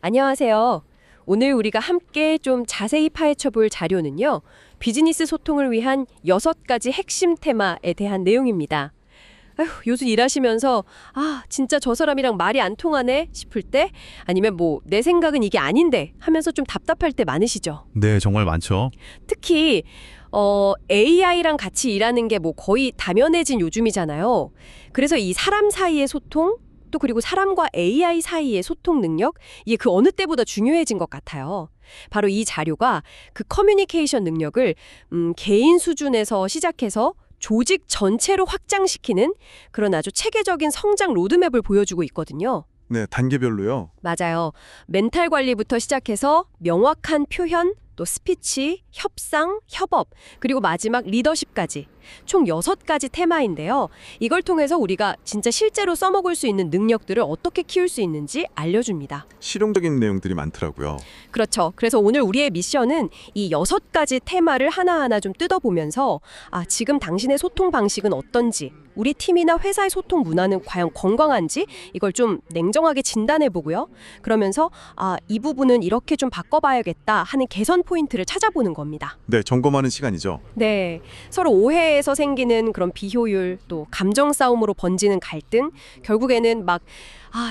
안녕하세요. 오늘 우리가 함께 좀 자세히 파헤쳐 볼 자료는요. 비즈니스 소통을 위한 6가지 핵심 테마에 대한 내용입니다. 아휴, 요즘 일하시면서 진짜 저 사람이랑 말이 안 통하네 싶을 때 아니면 내 생각은 이게 아닌데 하면서 좀 답답할 때 많으시죠? 네, 정말 많죠. 특히 AI랑 같이 일하는 게 거의 다면해진 요즘이잖아요. 그래서 이 사람 사이의 소통 또 그리고 사람과 AI 사이의 소통 능력 이게 그 어느 때보다 중요해진 것 같아요. 바로 이 자료가 그 커뮤니케이션 능력을 개인 수준에서 시작해서 조직 전체로 확장시키는 그런 아주 체계적인 성장 로드맵을 보여주고 있거든요. 네, 단계별로요. 맞아요. 멘탈 관리부터 시작해서 명확한 표현, 또 스피치, 협상, 협업, 그리고 마지막 리더십까지 총 6가지 테마인데요. 이걸 통해서 우리가 진짜 실제로 써먹을 수 있는 능력들을 어떻게 키울 수 있는지 알려줍니다. 실용적인 내용들이 많더라고요. 그렇죠. 그래서 오늘 우리의 미션은 이 6가지 테마를 하나하나 좀 뜯어보면서 지금 당신의 소통 방식은 어떤지, 우리 팀이나 회사의 소통 문화는 과연 건강한지 이걸 좀 냉정하게 진단해보고요. 그러면서 이 부분은 이렇게 좀 바꿔봐야겠다 하는 개선 포인트를 찾아보는 겁니다. 네, 점검하는 시간이죠. 네, 서로 오해에서 생기는 그런 비효율, 또 감정 싸움으로 번지는 갈등, 결국에는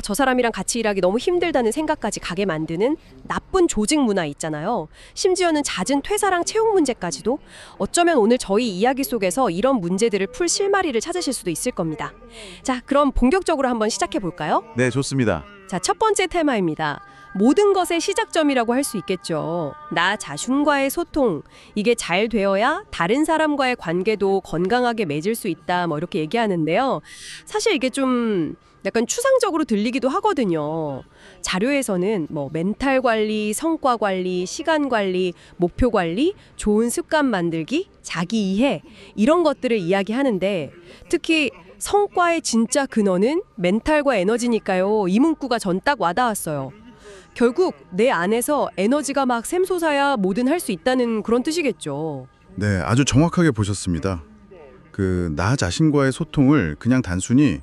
저 사람이랑 같이 일하기 너무 힘들다는 생각까지 가게 만드는 나쁜 조직 문화 있잖아요. 심지어는 잦은 퇴사랑 채용 문제까지도 어쩌면 오늘 저희 이야기 속에서 이런 문제들을 풀 실마리를 찾으실 수도 있을 겁니다. 자, 그럼 본격적으로 한번 시작해 볼까요? 네, 좋습니다. 자, 첫 번째 테마입니다. 모든 것의 시작점이라고 할 수 있겠죠. 나 자신과의 소통, 이게 잘 되어야 다른 사람과의 관계도 건강하게 맺을 수 있다, 이렇게 얘기하는데요. 사실 이게 좀 약간 추상적으로 들리기도 하거든요. 자료에서는 멘탈 관리, 성과 관리, 시간 관리, 목표 관리, 좋은 습관 만들기, 자기 이해 이런 것들을 이야기하는데 특히 성과의 진짜 근원은 멘탈과 에너지니까요. 이 문구가 전 딱 와닿았어요. 결국 내 안에서 에너지가 샘솟아야 뭐든 할 수 있다는 그런 뜻이겠죠. 네, 아주 정확하게 보셨습니다. 나 자신과의 소통을 그냥 단순히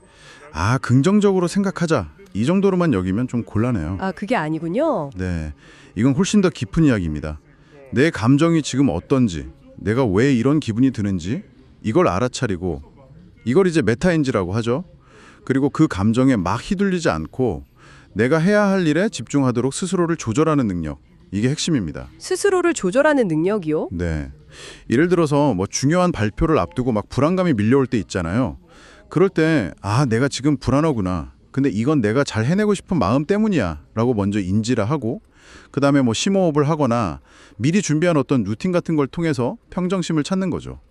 긍정적으로 생각하자 이 정도로만 여기면 좀 곤란해요. 그게 아니군요. 네, 이건 훨씬 더 깊은 이야기입니다. 내 감정이 지금 어떤지, 내가 왜 이런 기분이 드는지 이걸 알아차리고 이걸 이제 메타인지라고 하죠. 그리고 그 감정에 막 휘둘리지 않고 내가 해야 할 일에 집중하도록 스스로를 조절하는 능력. 이게 핵심입니다. 스스로를 조절하는 능력이요? 네. 예를 들어서 중요한 발표를 앞두고 막 불안감이 밀려올 때 있잖아요. 그럴 때 내가 지금 불안하구나. 근데 이건 내가 잘 해내고 싶은 마음 때문이야 라고 먼저 인지를 하고 그다음에 심호흡을 하거나 미리 준비한 어떤 루틴 같은 걸 통해서 평정심을 찾는 거죠.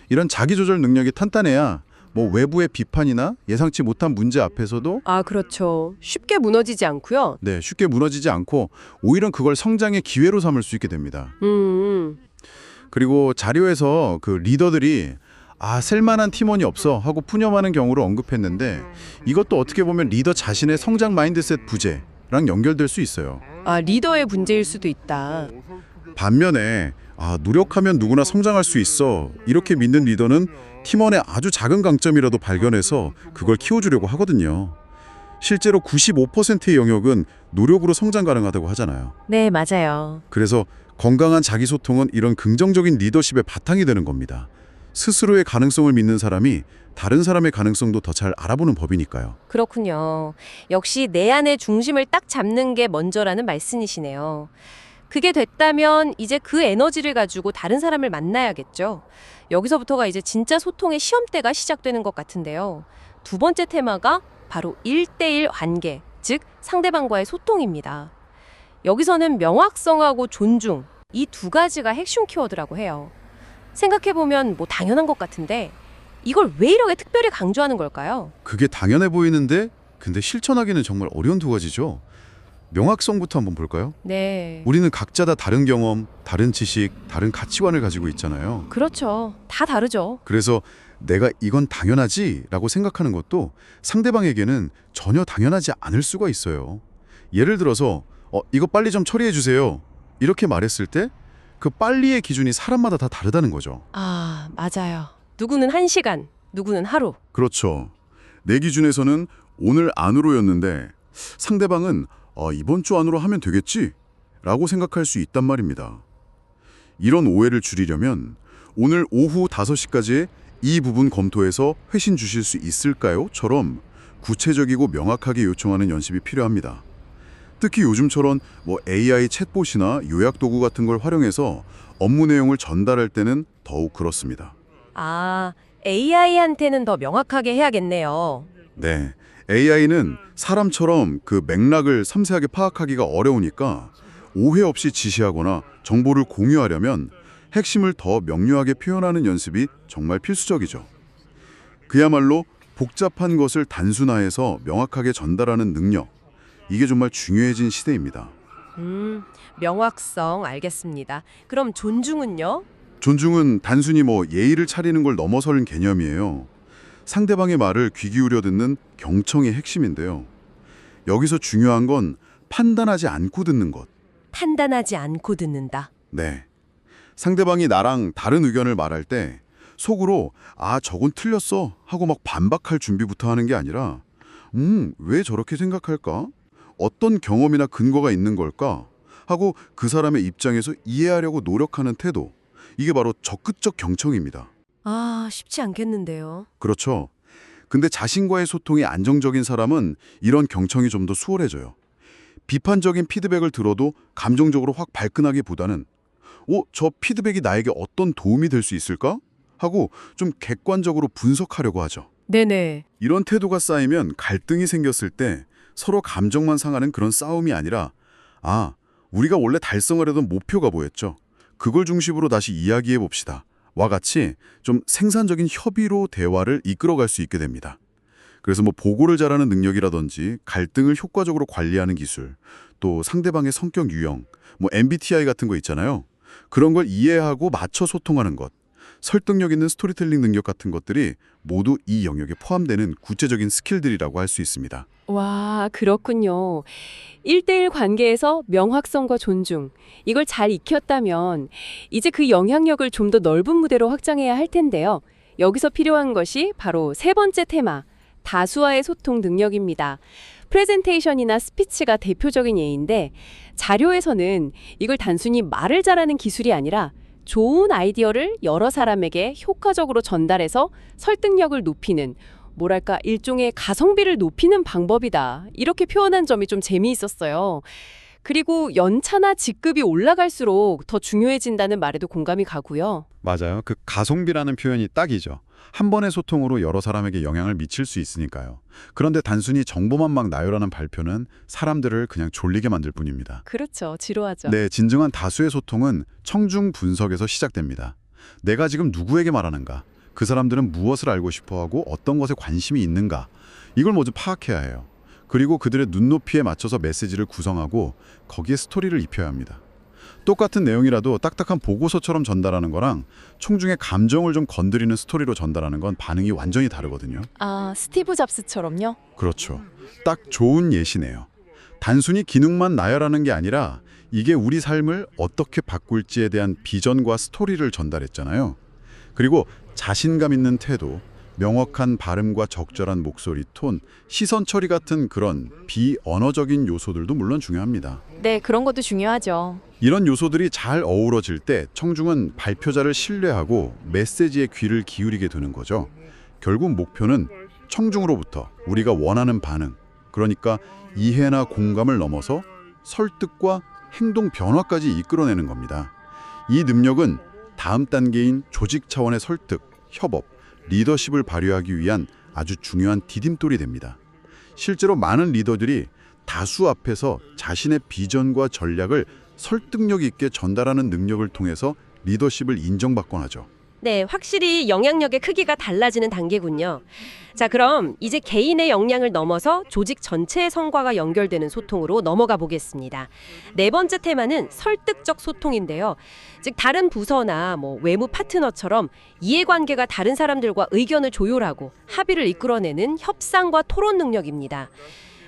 이런 자기조절 능력이 탄탄해야 외부의 비판이나 예상치 못한 문제 앞에서도 그렇죠. 쉽게 무너지지 않고요. 네, 쉽게 무너지지 않고 오히려 그걸 성장의 기회로 삼을 수 있게 됩니다. 그리고 자료에서 그 리더들이 쓸만한 팀원이 없어 하고 푸념하는 경우를 언급했는데 이것도 어떻게 보면 리더 자신의 성장 마인드셋 부재랑 연결될 수 있어요. 리더의 문제일 수도 있다. 반면에 노력하면 누구나 성장할 수 있어 이렇게 믿는 리더는 팀원의 아주 작은 강점이라도 발견해서 그걸 키워주려고 하거든요. 실제로 95%의 영역은 노력으로 성장 가능하다고 하잖아요. 네, 맞아요. 그래서 건강한 자기소통은 이런 긍정적인 리더십의 바탕이 되는 겁니다. 스스로의 가능성을 믿는 사람이 다른 사람의 가능성도 더 잘 알아보는 법이니까요. 그렇군요. 역시 내 안의 중심을 딱 잡는 게 먼저라는 말씀이시네요. 그게 됐다면 이제 그 에너지를 가지고 다른 사람을 만나야겠죠. 여기서부터가 이제 진짜 소통의 시험대가 시작되는 것 같은데요. 두 번째 테마가 바로 1대1 관계, 즉 상대방과의 소통입니다. 여기서는 명확성하고 존중, 이 2가지가 핵심 키워드라고 해요. 생각해보면 당연한 것 같은데 이걸 왜 이렇게 특별히 강조하는 걸까요? 그게 당연해 보이는데 근데 실천하기는 정말 어려운 2가지죠. 명확성부터 한번 볼까요? 네. 우리는 각자 다 다른 경험, 다른 지식, 다른 가치관을 가지고 있잖아요. 그렇죠. 다 다르죠. 그래서 내가 이건 당연하지 라고 생각하는 것도 상대방에게는 전혀 당연하지 않을 수가 있어요. 예를 들어서 이거 빨리 좀 처리해 주세요 이렇게 말했을 때 그 빨리의 기준이 사람마다 다 다르다는 거죠. 맞아요. 누구는 1시간, 누구는 하루. 그렇죠. 내 기준에서는 오늘 안으로였는데 상대방은 이번 주 안으로 하면 되겠지? 라고 생각할 수 있단 말입니다. 이런 오해를 줄이려면 오늘 오후 5시까지에 이 부분 검토해서 회신 주실 수 있을까요? 처럼 구체적이고 명확하게 요청하는 연습이 필요합니다. 특히 요즘처럼 AI 챗봇이나 요약 도구 같은 걸 활용해서 업무 내용을 전달할 때는 더욱 그렇습니다. 아, AI한테는 더 명확하게 해야겠네요. 네, AI는 사람처럼 그 맥락을 섬세하게 파악하기가 어려우니까 오해 없이 지시하거나 정보를 공유하려면 핵심을 더 명료하게 표현하는 연습이 정말 필수적이죠. 그야말로 복잡한 것을 단순화해서 명확하게 전달하는 능력, 이게 정말 중요해진 시대입니다. 명확성 알겠습니다. 그럼 존중은요? 존중은 단순히 예의를 차리는 걸 넘어서는 개념이에요. 상대방의 말을 귀 기울여 듣는 경청의 핵심인데요. 여기서 중요한 건 판단하지 않고 듣는 것. 판단하지 않고 듣는다. 네. 상대방이 나랑 다른 의견을 말할 때 속으로 저건 틀렸어 하고 막 반박할 준비부터 하는 게 아니라 왜 저렇게 생각할까? 어떤 경험이나 근거가 있는 걸까? 하고 그 사람의 입장에서 이해하려고 노력하는 태도. 이게 바로 적극적 경청입니다. 아, 쉽지 않겠는데요. 그렇죠. 근데 자신과의 소통이 안정적인 사람은 이런 경청이 좀 더 수월해져요. 비판적인 피드백을 들어도 감정적으로 확 발끈하기보다는 저 피드백이 나에게 어떤 도움이 될 수 있을까? 하고 좀 객관적으로 분석하려고 하죠. 네네. 이런 태도가 쌓이면 갈등이 생겼을 때 서로 감정만 상하는 그런 싸움이 아니라 우리가 원래 달성하려던 목표가 뭐였죠? 그걸 중심으로 다시 이야기해 봅시다. 와 같이 좀 생산적인 협의로 대화를 이끌어갈 수 있게 됩니다. 그래서 보고를 잘하는 능력이라든지 갈등을 효과적으로 관리하는 기술, 또 상대방의 성격 유형, MBTI 같은 거 있잖아요. 그런 걸 이해하고 맞춰 소통하는 것, 설득력 있는 스토리텔링 능력 같은 것들이 모두 이 영역에 포함되는 구체적인 스킬들이라고 할 수 있습니다. 와, 그렇군요. 1대1 관계에서 명확성과 존중, 이걸 잘 익혔다면 이제 그 영향력을 좀 더 넓은 무대로 확장해야 할 텐데요. 여기서 필요한 것이 바로 세 번째 테마, 다수와의 소통 능력입니다. 프레젠테이션이나 스피치가 대표적인 예인데 자료에서는 이걸 단순히 말을 잘하는 기술이 아니라 좋은 아이디어를 여러 사람에게 효과적으로 전달해서 설득력을 높이는 일종의 가성비를 높이는 방법이다. 이렇게 표현한 점이 좀 재미있었어요. 그리고 연차나 직급이 올라갈수록 더 중요해진다는 말에도 공감이 가고요. 맞아요. 그 가성비라는 표현이 딱이죠. 한 번의 소통으로 여러 사람에게 영향을 미칠 수 있으니까요. 그런데 단순히 정보만 막 나열하는 발표는 사람들을 그냥 졸리게 만들 뿐입니다. 그렇죠. 지루하죠. 네, 진정한 다수의 소통은 청중 분석에서 시작됩니다. 내가 지금 누구에게 말하는가? 그 사람들은 무엇을 알고 싶어하고 어떤 것에 관심이 있는가? 이걸 모두 파악해야 해요. 그리고 그들의 눈높이에 맞춰서 메시지를 구성하고 거기에 스토리를 입혀야 합니다. 똑같은 내용이라도 딱딱한 보고서처럼 전달하는 거랑 청중의 감정을 좀 건드리는 스토리로 전달하는 건 반응이 완전히 다르거든요. 스티브 잡스처럼요? 그렇죠. 딱 좋은 예시네요. 단순히 기능만 나열하는 게 아니라 이게 우리 삶을 어떻게 바꿀지에 대한 비전과 스토리를 전달했잖아요. 그리고 자신감 있는 태도, 명확한 발음과 적절한 목소리 톤, 시선 처리 같은 그런 비언어적인 요소들도 물론 중요합니다. 네, 그런 것도 중요하죠. 이런 요소들이 잘 어우러질 때 청중은 발표자를 신뢰하고 메시지에 귀를 기울이게 되는 거죠. 결국 목표는 청중으로부터 우리가 원하는 반응, 그러니까 이해나 공감을 넘어서 설득과 행동 변화까지 이끌어내는 겁니다. 이 능력은 다음 단계인 조직 차원의 설득, 협업, 리더십을 발휘하기 위한 아주 중요한 디딤돌이 됩니다. 실제로 많은 리더들이 다수 앞에서 자신의 비전과 전략을 설득력 있게 전달하는 능력을 통해서 리더십을 인정받곤 하죠. 네, 확실히 영향력의 크기가 달라지는 단계군요. 자, 그럼 이제 개인의 역량을 넘어서 조직 전체의 성과가 연결되는 소통으로 넘어가 보겠습니다. 네 번째 테마는 설득적 소통인데요. 즉 다른 부서나 외부 파트너처럼 이해관계가 다른 사람들과 의견을 조율하고 합의를 이끌어내는 협상과 토론 능력입니다.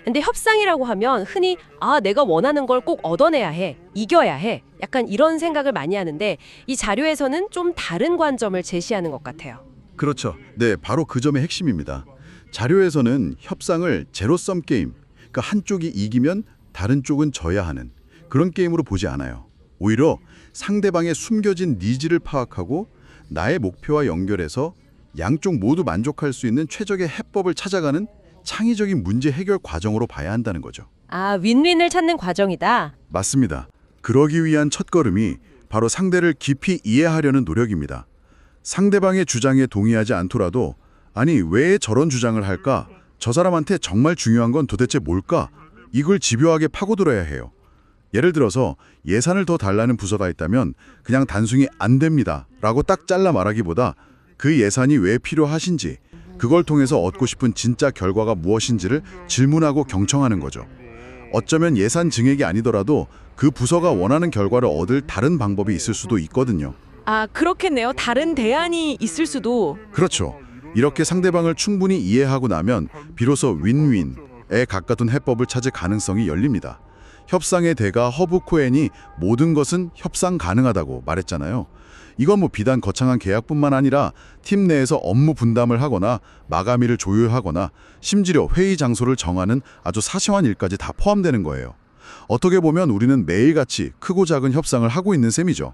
근데 협상이라고 하면 흔히 내가 원하는 걸 꼭 얻어내야 해, 이겨야 해, 약간 이런 생각을 많이 하는데 이 자료에서는 좀 다른 관점을 제시하는 것 같아요. 그렇죠. 네, 바로 그 점의 핵심입니다. 자료에서는 협상을 제로섬 게임, 그러니까 한쪽이 이기면 다른 쪽은 져야 하는 그런 게임으로 보지 않아요. 오히려 상대방의 숨겨진 니즈를 파악하고 나의 목표와 연결해서 양쪽 모두 만족할 수 있는 최적의 해법을 찾아가는 창의적인 문제 해결 과정으로 봐야 한다는 거죠. 아, 윈윈을 찾는 과정이다. 맞습니다. 그러기 위한 첫걸음이 바로 상대를 깊이 이해하려는 노력입니다. 상대방의 주장에 동의하지 않더라도 아니 왜 저런 주장을 할까? 저 사람한테 정말 중요한 건 도대체 뭘까? 이걸 집요하게 파고들어야 해요. 예를 들어서 예산을 더 달라는 부서가 있다면 그냥 단순히 안 됩니다 라고 딱 잘라 말하기보다 그 예산이 왜 필요하신지 그걸 통해서 얻고 싶은 진짜 결과가 무엇인지를 질문하고 경청하는 거죠. 어쩌면 예산 증액이 아니더라도 그 부서가 원하는 결과를 얻을 다른 방법이 있을 수도 있거든요. 아, 그렇겠네요. 다른 대안이 있을 수도. 그렇죠. 이렇게 상대방을 충분히 이해하고 나면 비로소 윈윈에 가까운 해법을 찾을 가능성이 열립니다. 협상의 대가 허브 코엔이 모든 것은 협상 가능하다고 말했잖아요. 이건 뭐 비단 거창한 계약뿐만 아니라 팀 내에서 업무 분담을 하거나 마감일을 조율하거나 심지어 회의 장소를 정하는 아주 사소한 일까지 다 포함되는 거예요. 어떻게 보면 우리는 매일같이 크고 작은 협상을 하고 있는 셈이죠.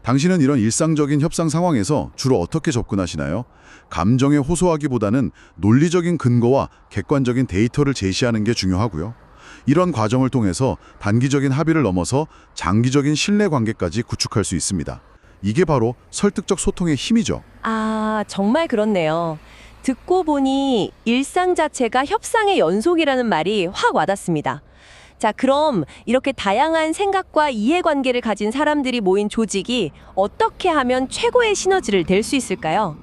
당신은 이런 일상적인 협상 상황에서 주로 어떻게 접근하시나요? 감정에 호소하기보다는 논리적인 근거와 객관적인 데이터를 제시하는 게 중요하고요. 이런 과정을 통해서 단기적인 합의를 넘어서 장기적인 신뢰 관계까지 구축할 수 있습니다. 이게 바로 설득적 소통의 힘이죠. 아, 정말 그렇네요. 듣고 보니 일상 자체가 협상의 연속이라는 말이 확 와닿습니다. 자, 그럼 이렇게 다양한 생각과 이해관계를 가진 사람들이 모인 조직이 어떻게 하면 최고의 시너지를 낼 수 있을까요?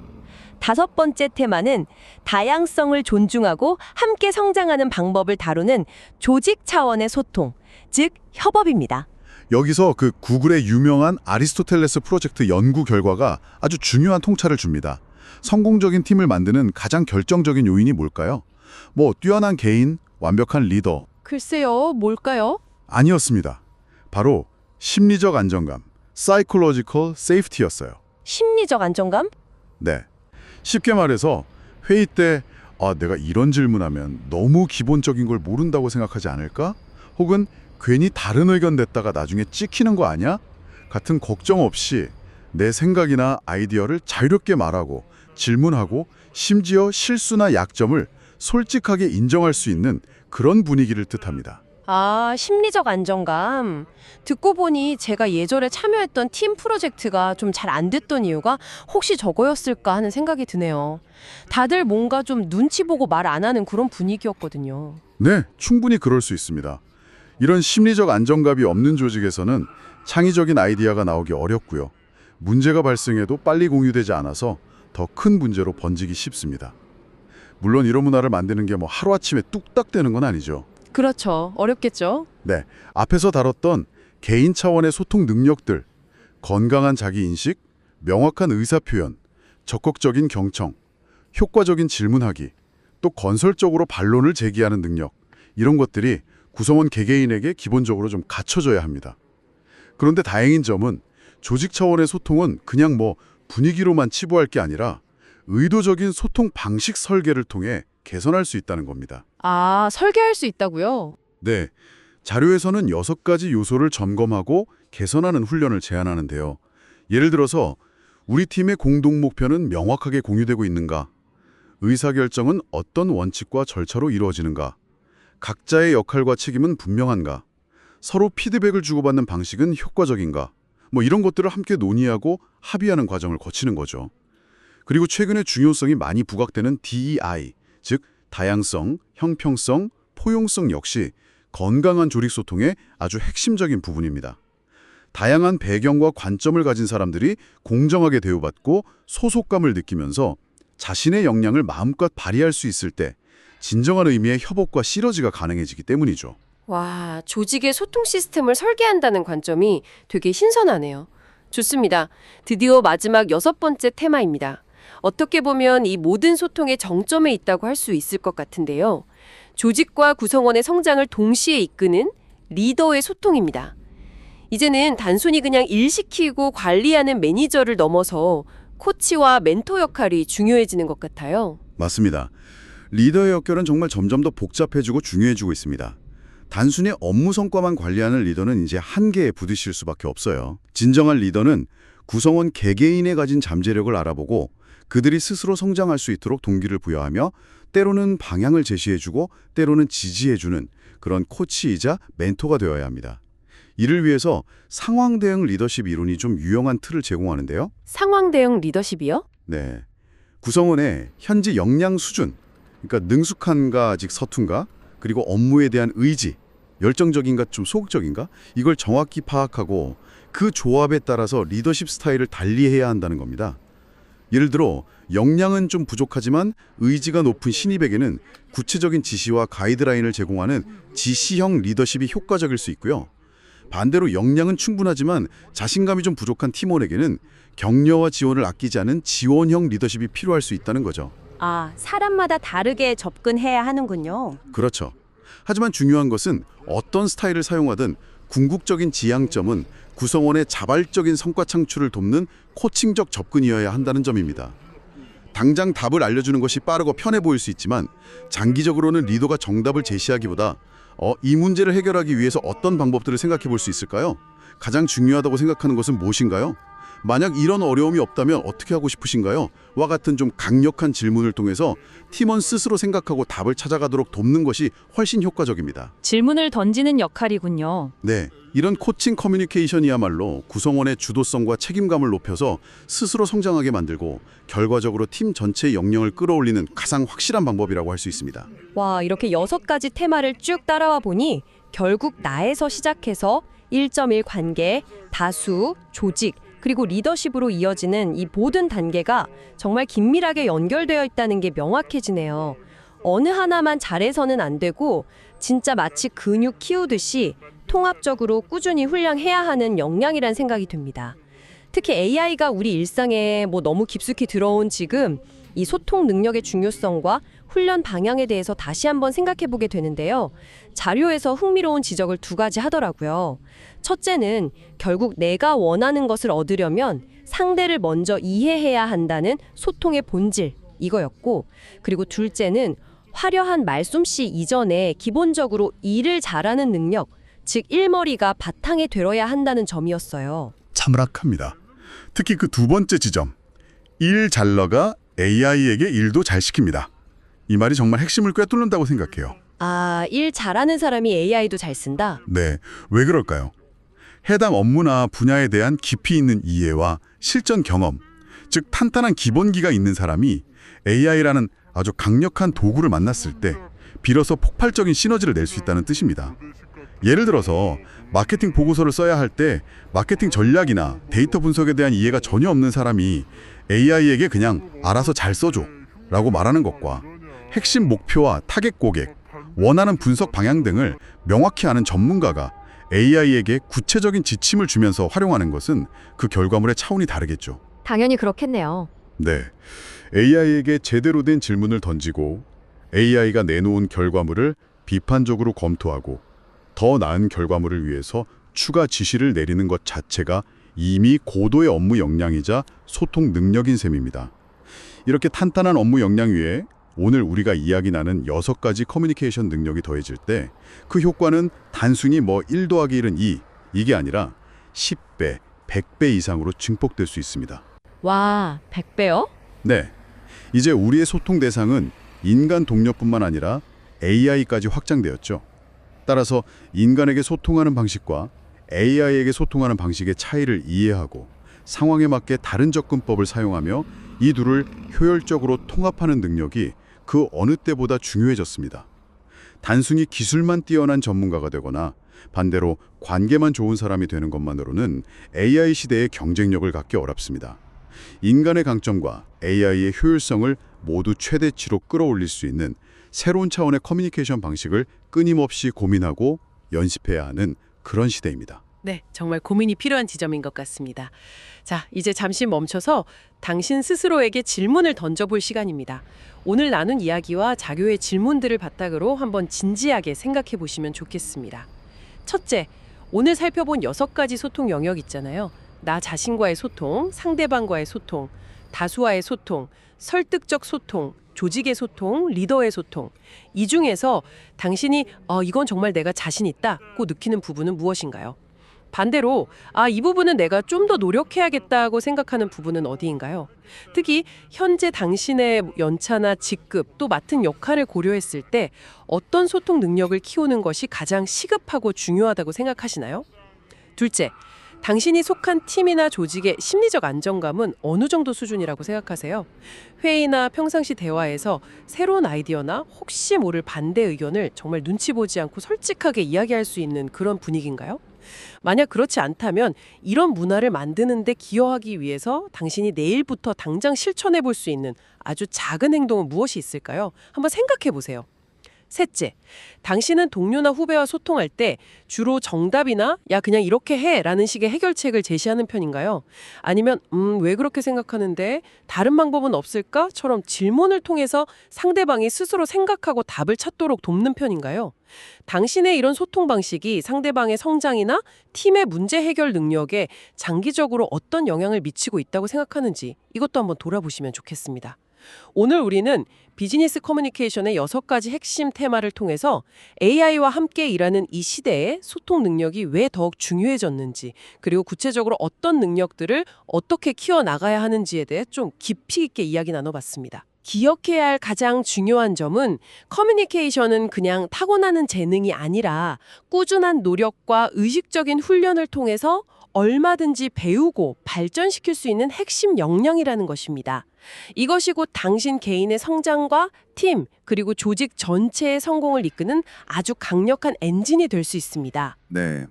5번째 테마는 다양성을 존중하고 함께 성장하는 방법을 다루는 조직 차원의 소통, 즉 협업입니다. 여기서 그 구글의 유명한 아리스토텔레스 프로젝트 연구 결과가 아주 중요한 통찰을 줍니다. 성공적인 팀을 만드는 가장 결정적인 요인이 뭘까요? 뭐 뛰어난 개인, 완벽한 리더 글쎄요, 뭘까요? 아니었습니다. 바로 심리적 안정감, psychological safety였어요. 심리적 안정감? 네. 쉽게 말해서 회의 때 내가 이런 질문하면 너무 기본적인 걸 모른다고 생각하지 않을까? 혹은 괜히 다른 의견 냈다가 나중에 찍히는 거 아니야? 같은 걱정 없이 내 생각이나 아이디어를 자유롭게 말하고 질문하고 심지어 실수나 약점을 솔직하게 인정할 수 있는 그런 분위기를 뜻합니다. 아, 심리적 안정감. 듣고 보니 제가 예전에 참여했던 팀 프로젝트가 좀 잘 안 됐던 이유가 혹시 저거였을까 하는 생각이 드네요. 다들 뭔가 좀 눈치 보고 말 안 하는 그런 분위기였거든요. 네, 충분히 그럴 수 있습니다. 이런 심리적 안정감이 없는 조직에서는 창의적인 아이디어가 나오기 어렵고요. 문제가 발생해도 빨리 공유되지 않아서 더 큰 문제로 번지기 쉽습니다. 물론 이런 문화를 만드는 게 뭐 하루아침에 뚝딱 되는 건 아니죠. 그렇죠. 어렵겠죠. 네, 앞에서 다뤘던 개인 차원의 소통 능력들, 건강한 자기인식, 명확한 의사표현, 적극적인 경청, 효과적인 질문하기, 또 건설적으로 반론을 제기하는 능력, 이런 것들이 구성원 개개인에게 기본적으로 좀 갖춰져야 합니다. 그런데 다행인 점은 조직 차원의 소통은 그냥 뭐 분위기로만 치부할 게 아니라 의도적인 소통 방식 설계를 통해 개선할 수 있다는 겁니다. 아, 설계할 수 있다고요? 네, 자료에서는 6가지 요소를 점검하고 개선하는 훈련을 제안하는데요. 예를 들어서 우리 팀의 공동 목표는 명확하게 공유되고 있는가? 의사결정은 어떤 원칙과 절차로 이루어지는가? 각자의 역할과 책임은 분명한가? 서로 피드백을 주고받는 방식은 효과적인가? 뭐 이런 것들을 함께 논의하고 합의하는 과정을 거치는 거죠. 그리고 최근에 중요성이 많이 부각되는 DEI, 즉 다양성, 형평성, 포용성 역시 건강한 조직 소통의 아주 핵심적인 부분입니다. 다양한 배경과 관점을 가진 사람들이 공정하게 대우받고 소속감을 느끼면서 자신의 역량을 마음껏 발휘할 수 있을 때 진정한 의미의 협업과 시너지가 가능해지기 때문이죠. 와, 조직의 소통 시스템을 설계한다는 관점이 되게 신선하네요. 좋습니다. 드디어 마지막 6번째 테마입니다. 어떻게 보면 이 모든 소통의 정점에 있다고 할 수 있을 것 같은데요. 조직과 구성원의 성장을 동시에 이끄는 리더의 소통입니다. 이제는 단순히 그냥 일 시키고 관리하는 매니저를 넘어서 코치와 멘토 역할이 중요해지는 것 같아요. 맞습니다. 리더의 역할은 정말 점점 더 복잡해지고 중요해지고 있습니다. 단순히 업무 성과만 관리하는 리더는 이제 한계에 부딪힐 수밖에 없어요. 진정한 리더는 구성원 개개인에 가진 잠재력을 알아보고 그들이 스스로 성장할 수 있도록 동기를 부여하며 때로는 방향을 제시해주고 때로는 지지해주는 그런 코치이자 멘토가 되어야 합니다. 이를 위해서 상황 대응 리더십 이론이 좀 유용한 틀을 제공하는데요. 상황 대응 리더십이요? 네, 구성원의 현재 역량 수준, 그러니까 능숙한가 아직 서툰가, 그리고 업무에 대한 의지, 열정적인가 좀 소극적인가, 이걸 정확히 파악하고 그 조합에 따라서 리더십 스타일을 달리해야 한다는 겁니다. 예를 들어 역량은 좀 부족하지만 의지가 높은 신입에게는 구체적인 지시와 가이드라인을 제공하는 지시형 리더십이 효과적일 수 있고요. 반대로 역량은 충분하지만 자신감이 좀 부족한 팀원에게는 격려와 지원을 아끼지 않은 지원형 리더십이 필요할 수 있다는 거죠. 아, 사람마다 다르게 접근해야 하는군요. 그렇죠. 하지만 중요한 것은 어떤 스타일을 사용하든 궁극적인 지향점은 구성원의 자발적인 성과 창출을 돕는 코칭적 접근이어야 한다는 점입니다. 당장 답을 알려주는 것이 빠르고 편해 보일 수 있지만 장기적으로는 리더가 정답을 제시하기보다 이 문제를 해결하기 위해서 어떤 방법들을 생각해 볼 수 있을까요? 가장 중요하다고 생각하는 것은 무엇인가요? 만약 이런 어려움이 없다면 어떻게 하고 싶으신가요? 와 같은 좀 강력한 질문을 통해서 팀원 스스로 생각하고 답을 찾아가도록 돕는 것이 훨씬 효과적입니다. 질문을 던지는 역할이군요. 네, 이런 코칭 커뮤니케이션이야말로 구성원의 주도성과 책임감을 높여서 스스로 성장하게 만들고 결과적으로 팀 전체의 역량을 끌어올리는 가장 확실한 방법이라고 할 수 있습니다. 와, 이렇게 6가지 테마를 쭉 따라와 보니 결국 나에서 시작해서 1.1 관계, 다수, 조직, 그리고 리더십으로 이어지는 이 모든 단계가 정말 긴밀하게 연결되어 있다는 게 명확해지네요. 어느 하나만 잘해서는 안 되고 진짜 마치 근육 키우듯이 통합적으로 꾸준히 훈련해야 하는 역량이란 생각이 듭니다. 특히 AI가 우리 일상에 너무 깊숙이 들어온 지금 이 소통 능력의 중요성과 훈련 방향에 대해서 다시 한번 생각해 보게 되는데요. 자료에서 흥미로운 지적을 2가지 하더라고요. 첫째는 결국 내가 원하는 것을 얻으려면 상대를 먼저 이해해야 한다는 소통의 본질, 이거였고, 그리고 둘째는 화려한 말솜씨 이전에 기본적으로 일을 잘하는 능력, 즉 일머리가 바탕에 들어야 한다는 점이었어요. 참락합니다. 특히 그 2번째 지점, 일 잘러가 AI에게 일도 잘 시킵니다. 이 말이 정말 핵심을 꿰뚫는다고 생각해요. 아, 일 잘하는 사람이 AI도 잘 쓴다? 네, 왜 그럴까요? 해당 업무나 분야에 대한 깊이 있는 이해와 실전 경험, 즉 탄탄한 기본기가 있는 사람이 AI라는 아주 강력한 도구를 만났을 때 비로소 폭발적인 시너지를 낼 수 있다는 뜻입니다. 예를 들어서 마케팅 보고서를 써야 할 때 마케팅 전략이나 데이터 분석에 대한 이해가 전혀 없는 사람이 AI에게 그냥 알아서 잘 써줘 라고 말하는 것과 핵심 목표와 타겟 고객, 원하는 분석 방향 등을 명확히 아는 전문가가 AI에게 구체적인 지침을 주면서 활용하는 것은 그 결과물의 차원이 다르겠죠. 당연히 그렇겠네요. 네, AI에게 제대로 된 질문을 던지고 AI가 내놓은 결과물을 비판적으로 검토하고 더 나은 결과물을 위해서 추가 지시를 내리는 것 자체가 이미 고도의 업무 역량이자 소통 능력인 셈입니다. 이렇게 탄탄한 업무 역량 위에 오늘 우리가 이야기 나눈 6가지 커뮤니케이션 능력이 더해질 때 그 효과는 단순히 1 더하기 1은 2, 이게 아니라 10배, 100배 이상으로 증폭될 수 있습니다. 와, 100배요? 네, 이제 우리의 소통 대상은 인간 동료뿐만 아니라 AI까지 확장되었죠. 따라서 인간에게 소통하는 방식과 AI에게 소통하는 방식의 차이를 이해하고 상황에 맞게 다른 접근법을 사용하며 이 둘을 효율적으로 통합하는 능력이 그 어느 때보다 중요해졌습니다. 단순히 기술만 뛰어난 전문가가 되거나 반대로 관계만 좋은 사람이 되는 것만으로는 AI 시대의 경쟁력을 갖기 어렵습니다. 인간의 강점과 AI의 효율성을 모두 최대치로 끌어올릴 수 있는 새로운 차원의 커뮤니케이션 방식을 끊임없이 고민하고 연습해야 하는 그런 시대입니다. 네, 정말 고민이 필요한 지점인 것 같습니다. 자, 이제 잠시 멈춰서 당신 스스로에게 질문을 던져볼 시간입니다. 오늘 나눈 이야기와 자료의 질문들을 바탕으로 한번 진지하게 생각해 보시면 좋겠습니다. 첫째, 오늘 살펴본 6가지 소통 영역 있잖아요. 나 자신과의 소통, 상대방과의 소통, 다수와의 소통, 설득적 소통, 조직의 소통, 리더의 소통. 이 중에서 당신이 이건 정말 내가 자신 있다고 느끼는 부분은 무엇인가요? 반대로 이 부분은 내가 좀 더 노력해야겠다고 생각하는 부분은 어디인가요? 특히 현재 당신의 연차나 직급 또 맡은 역할을 고려했을 때 어떤 소통 능력을 키우는 것이 가장 시급하고 중요하다고 생각하시나요? 둘째, 당신이 속한 팀이나 조직의 심리적 안정감은 어느 정도 수준이라고 생각하세요? 회의나 평상시 대화에서 새로운 아이디어나 혹시 모를 반대 의견을 정말 눈치 보지 않고 솔직하게 이야기할 수 있는 그런 분위기인가요? 만약 그렇지 않다면 이런 문화를 만드는 데 기여하기 위해서 당신이 내일부터 당장 실천해 볼 수 있는 아주 작은 행동은 무엇이 있을까요? 한번 생각해 보세요. 셋째, 당신은 동료나 후배와 소통할 때 주로 정답이나 야 그냥 이렇게 해 라는 식의 해결책을 제시하는 편인가요? 아니면 왜 그렇게 생각하는데 다른 방법은 없을까? 처럼 질문을 통해서 상대방이 스스로 생각하고 답을 찾도록 돕는 편인가요? 당신의 이런 소통 방식이 상대방의 성장이나 팀의 문제 해결 능력에 장기적으로 어떤 영향을 미치고 있다고 생각하는지 이것도 한번 돌아보시면 좋겠습니다. 오늘 우리는 비즈니스 커뮤니케이션의 6가지 핵심 테마를 통해서 AI와 함께 일하는 이 시대에 소통 능력이 왜 더욱 중요해졌는지, 그리고 구체적으로 어떤 능력들을 어떻게 키워나가야 하는지에 대해 좀 깊이 있게 이야기 나눠봤습니다. 기억해야 할 가장 중요한 점은 커뮤니케이션은 그냥 타고나는 재능이 아니라 꾸준한 노력과 의식적인 훈련을 통해서 얼마든지 배우고 발전시킬 수 있는 핵심 역량이라는 것입니다. 이것이 곧 당신 개인의 성장과 팀, 그리고 조직 전체의 성공을 이끄는 아주 강력한 엔진이 될 수 있습니다. 네.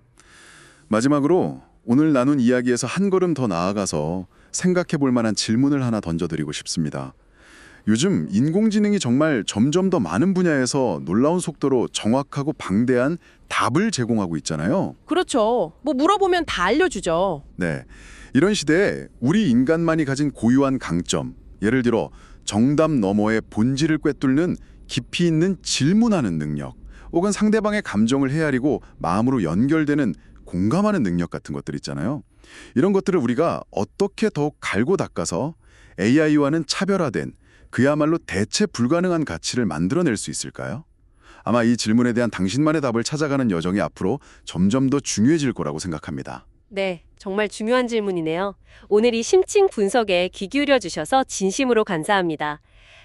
마지막으로 오늘 나눈 이야기에서 한 걸음 더 나아가서 생각해 볼 만한 질문을 하나 던져드리고 싶습니다. 요즘 인공지능이 정말 점점 더 많은 분야에서 놀라운 속도로 정확하고 방대한 답을 제공하고 있잖아요. 그렇죠. 뭐 물어보면 다 알려주죠. 네. 이런 시대에 우리 인간만이 가진 고유한 강점, 예를 들어 정답 너머의 본질을 꿰뚫는 깊이 있는 질문하는 능력, 혹은 상대방의 감정을 헤아리고 마음으로 연결되는 공감하는 능력 같은 것들 있잖아요. 이런 것들을 우리가 어떻게 더욱 갈고 닦아서 AI와는 차별화된 그야말로 대체 불가능한 가치를 만들어낼 수 있을까요? 아마 이 질문에 대한 당신만의 답을 찾아가는 여정이 앞으로 점점 더 중요해질 거라고 생각합니다. 네, 정말 중요한 질문이네요. 오늘 이 심층 분석에 귀 기울여 주셔서 진심으로 감사합니다.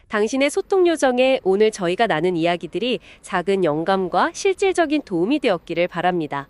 당신의 소통 요정에 오늘 저희가 나눈 이야기들이 작은 영감과 실질적인 도움이 되었기를 바랍니다.